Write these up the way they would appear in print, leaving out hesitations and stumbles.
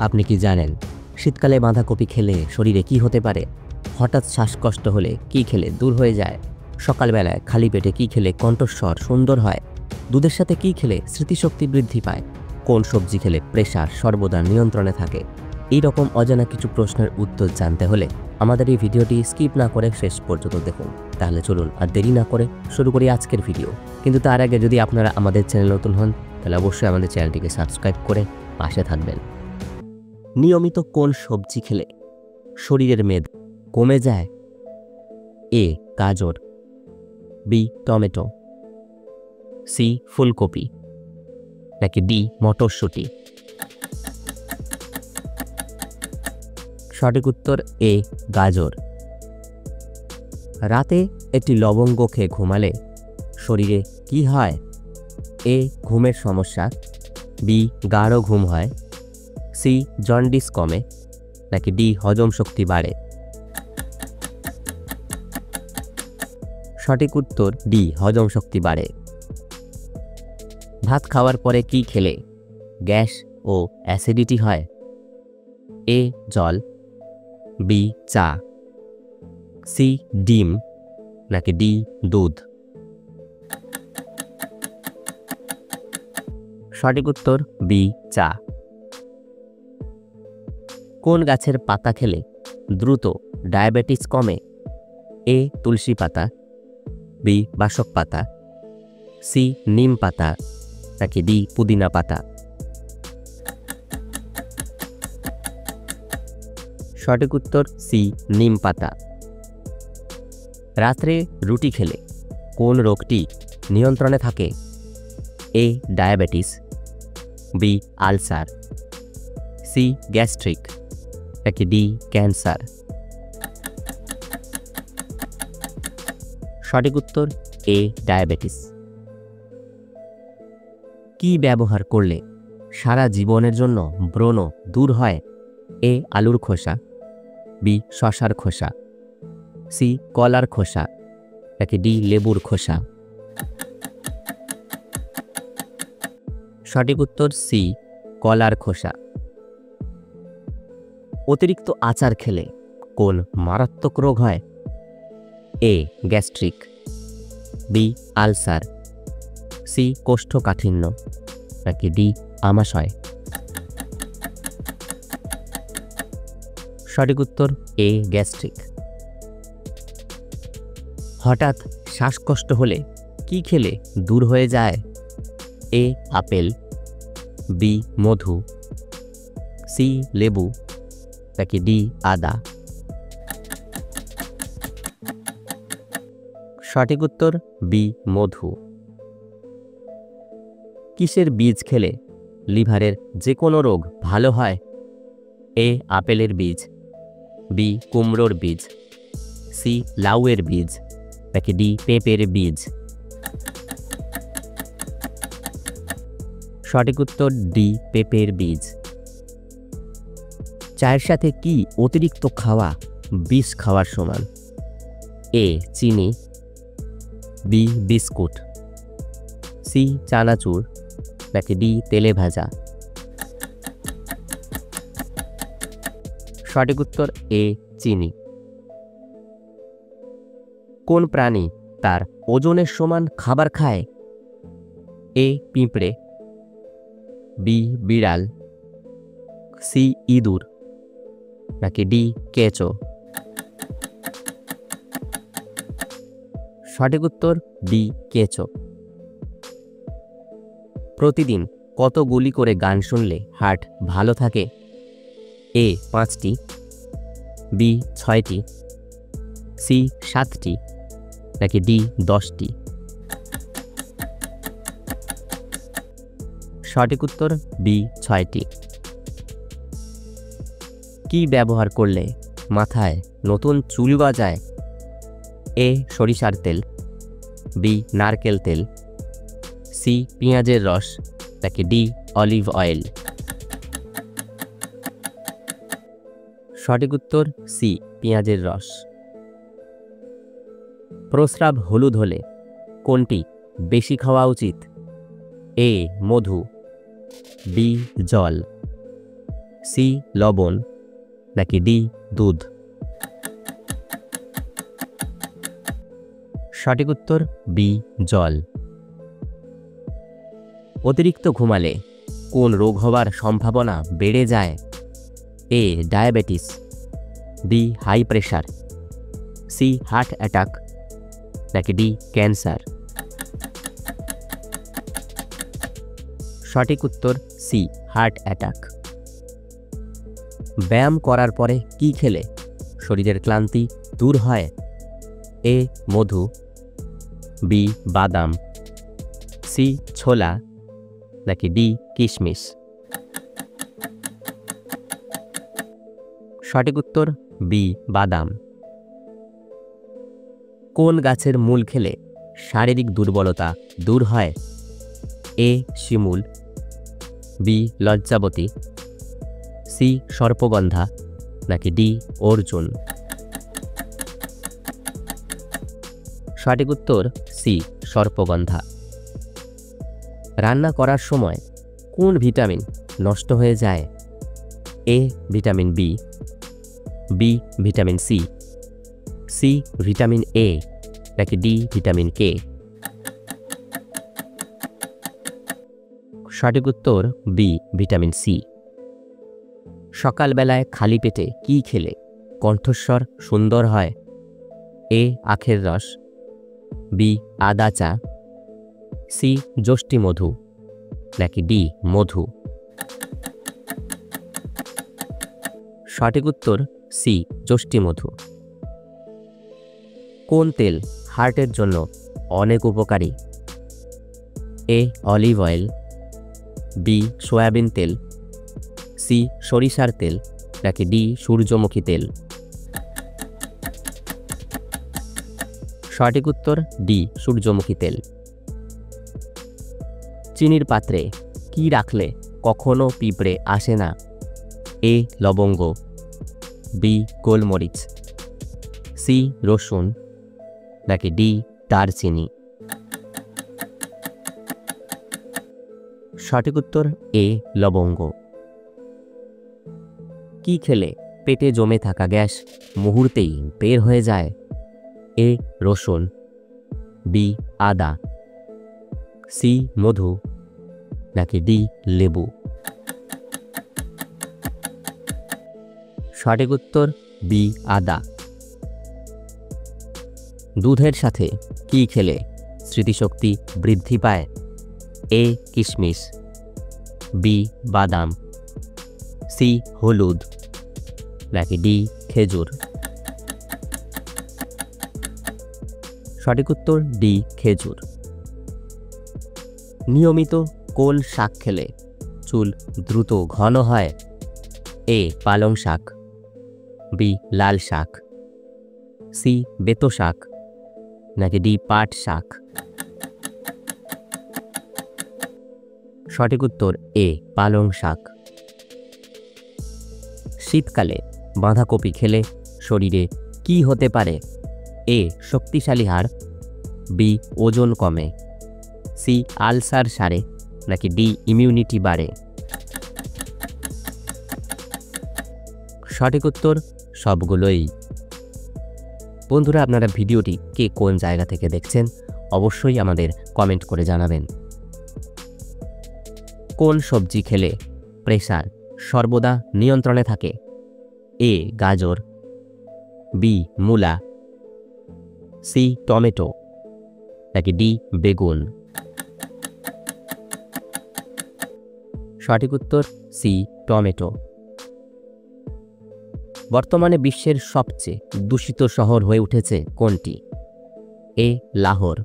আপনি কি জানেন শীতকালে বাঁধাকপি খেলে শরীরে কি হতে পারে? হঠাৎ শ্বাসকষ্ট হলে কি খেলে দূর হয়ে যায়? সকালবেলায় খালি পেটে কি খেলে কণ্ঠস্বর সুন্দর হয়? দুধের সাথে কি খেলে স্মৃতিশক্তি বৃদ্ধি পায়? কোন সবজি খেলে প্রেসার সর্বদা নিয়ন্ত্রণে থাকে? এই রকম অজানা কিছু প্রশ্নের উত্তর জানতে হলে আমাদের এই ভিডিওটি স্কিপ না করে শেষ পর্যন্ত দেখুন। তাহলে চলুন আর দেরি না করে শুরু করি আজকের ভিডিও। কিন্তু তার আগে যদি আপনারা আমাদের চ্যানেল নতুন হন তাহলে অবশ্যই আমাদের চ্যানেলটিকে সাবস্ক্রাইব করে পাশে থাকবেন। নিয়মিত কোন সবজি খেলে শরীরের মেদ কমে যায়? এ গাজর, বি টমেটো, সি ফুলকপি, নাকি ডি মটরশুঁটি? সঠিক উত্তর এ গাজর। রাতে একটি লবঙ্গ খেয়ে ঘুমালে শরীরে কি হয়? এ ঘুমের সমস্যা, বি গাঢ় ঘুম হয়, সি জন্ডিস কমে, নাকি ডি হজম শক্তি বাড়ে? সঠিক উত্তর ডি হজম শক্তি বাড়ে। ভাত খাওয়ার পরে কি খেলে গ্যাস ও অ্যাসিডিটি হয়? এ জল, বি চা, সি ডিম, নাকি ডি দুধ? সঠিক উত্তর বি চা। কোন গাছের পাতা খেলে দ্রুত ডায়াবেটিস কমে? এ তুলসী পাতা, বি বাসক পাতা, সি নিম পাতা, নাকি ডি পুদিনা পাতা? সঠিক উত্তর সি নিম পাতা। রাত্রে রুটি খেলে কোন রোগটি নিয়ন্ত্রণে থাকে? A diabetes, B ulcer, C gastric, নাকি ডি ক্যান্সার? সঠিক উত্তর এ ডায়াবেটিস। কি ব্যবহার করলে সারা জীবনের জন্য ব্রণ দূর হয়? এ আলুর খোসা, বি শসার খোসা, সি কলার খোসা, নাকি ডি লেবুর খোসা? সঠিক উত্তর সি কলার খোসা। অতিরিক্ত আচার খেলে কোন মারাত্মক রোগ হয়? A gastric, B ulcer, C কোষ্ঠকাঠিন্য, নাকি ডি আমাশয়? সঠিক উত্তর এ গ্যাস্ট্রিক। হঠাৎ শ্বাসকষ্ট হলে কি খেলে দূর হয়ে যায়? এ আপেল, বি মধু, সি লেবু, নাকি ডি আদা? সঠিক উত্তর বি মধু। কিসের বীজ খেলে লিভারের যে কোনো রোগ ভালো হয়? এ আপেলের বীজ, বি কুমড়োর বীজ, সি লাউয়ের বীজ, নাকি ডি পেঁপের বীজ? সঠিক উত্তর ডি পেঁপের বীজ। চায়ের সাথে কি অতিরিক্ত খাওয়া বিষ খাওয়ার সমান? এ চিনি, বি বিস্কুট, সি চানাচুর, নাকি ডি তেলে ভাজা? সঠিক উত্তর এ চিনি। কোন প্রাণী তার ওজনের সমান খাবার খায়? এ পিঁপড়ে, বি বিড়াল, সি ইঁদুর, নাকি ডি কেঁচো? সঠিক উত্তর ডি কেঁচো। প্রতিদিন কত গুলি করে গান শুনলে হার্ট ভালো থাকে? এ 5টি, বি 6টি, সি 7টি, নাকি ডি 10টি? সঠিক উত্তর বি 6টি। কি ব্যবহার করলে মাথায় নতুন চুল গজায়? এ সরিষার তেল, বি নারকেল তেল, সি পেঁয়াজের রস, নাকি ডি অলিভ অয়েল? সঠিক উত্তর সি পেঁয়াজের রস। প্রস্রাব হলুদ হলে কোনটি বেশি খাওয়া উচিত? এ মধু, বি জল, সি লবণ নাকি ডি দুধ? সঠিক উত্তর বি জল। অতিরিক্ত ঘুমালে কোন রোগ হবার সম্ভাবনা বেড়ে যায়? A diabetes, B high pressure, C heart attack নাকি ডি ক্যান্সার? সঠিক উত্তর সি হার্ট অ্যাটাক। ব্যায়াম করার পরে কি খেলে শরীরের ক্লান্তি দূর হয়? এ মধু, বি বাদাম, সি ছোলা নাকি ডি কিশমিশ? সঠিক উত্তর বি বাদাম। কোন গাছের মূল খেলে শারীরিক দুর্বলতা দূর হয়? এ শিমুল, বি লজ্জাবতী, সি সর্পগন্ধা নাকি ডি অর্জুন? সঠিক উত্তর সি সর্পগন্ধা। রান্না করার সময় কোন ভিটামিন নষ্ট হয়ে যায়? A vitamin B, B vitamin C, C vitamin A নাকি ডি ভিটামিন কে? সঠিক উত্তর বি ভিটামিন সি। সকালবেলায় খালি পেটে কি খেলে কণ্ঠস্বর সুন্দর হয়? এ আখের রস, বি আদা চা, সি যষ্টি মধু নাকি ডি মধু? সঠিক উত্তর সি যষ্টি মধু। কোন তেল হার্টের জন্য অনেক উপকারী? এ অলিভ অয়েল, বি সয়াবিন তেল, সি সরিষার তেল নাকি ডি সূর্যমুখী তেল? সঠিক উত্তর ডি সূর্যমুখী তেল। চিনির পাত্রে কি রাখলে কখনো পিঁপড়ে আসে না? এ লবঙ্গ, বি গোলমরিচ, সি রসুন নাকি ডি দারচিনি? সঠিক উত্তর এ লবঙ্গ। কি খেলে পেটে জমে থাকা গ্যাস মুহূর্তেই বের হয়ে যায়? এ রসুন, বি আদা, সি মধু নাকি ডি লেবু? সঠিক উত্তর বি আদা। দুধের সাথে কি খেলে স্মৃতিশক্তি বৃদ্ধি পায়? এ কিশমিশ, বি বাদাম, সি হলুদ নাকি ডি খেজুর? সঠিক উত্তর ডি খেজুর। নিয়মিত কোন শাক খেলে চুল দ্রুত ঘন হয়? এ পালং শাক, বি লাল শাক, সি বেতো শাক নাকি ডি পাট শাক? সঠিক উত্তর এ পালং শাক। শীতকালে বাঁধাকপি খেলে শরীরে কি হতে পারে? এ শক্তিশালী হাড়, বি ওজন কমে, সি আলসার সারে নাকি ডি ইমিউনিটি বাড়ে? সঠিক উত্তর সবগুলোই। বন্ধুরা, আপনারা ভিডিওটি কে কোন জায়গা থেকে দেখছেন অবশ্যই আমাদের কমেন্ট করে জানাবেন। কোন সবজি খেলে প্রেসার সর্বদা নিয়ন্ত্রণে থাকে? এ গাজর, বি মূলা, সি টমেটো নাকি ডি বেগুন? সঠিক উত্তর সি টমেটো। বর্তমানে বিশ্বের সবচেয়ে দূষিত শহর হয়ে উঠেছে কোনটি? এ লাহোর,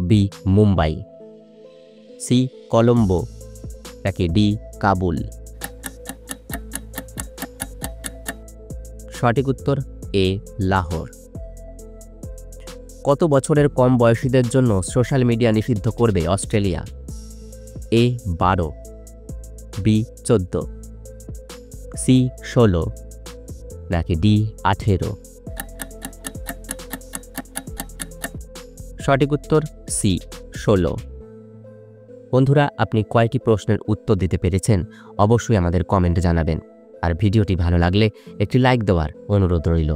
বি মুম্বাই, সি কলম্বো নাকি ডি কাবুল? সঠিক উত্তর এ লাহোর। কত বছরের কম বয়সীদের জন্য সোশ্যাল মিডিয়া নিষিদ্ধ করবে অস্ট্রেলিয়া? এ 12, বি 14, সি 16 নাকি ডি 18? সঠিক উত্তর সি 16। বন্ধুরা, আপনি কয়টি প্রশ্নের উত্তর দিতে পেরেছেন অবশ্যই আমাদের কমেন্টে জানাবেন। আর ভিডিওটি ভালো লাগলে একটি লাইক দেওয়ার অনুরোধ রইল।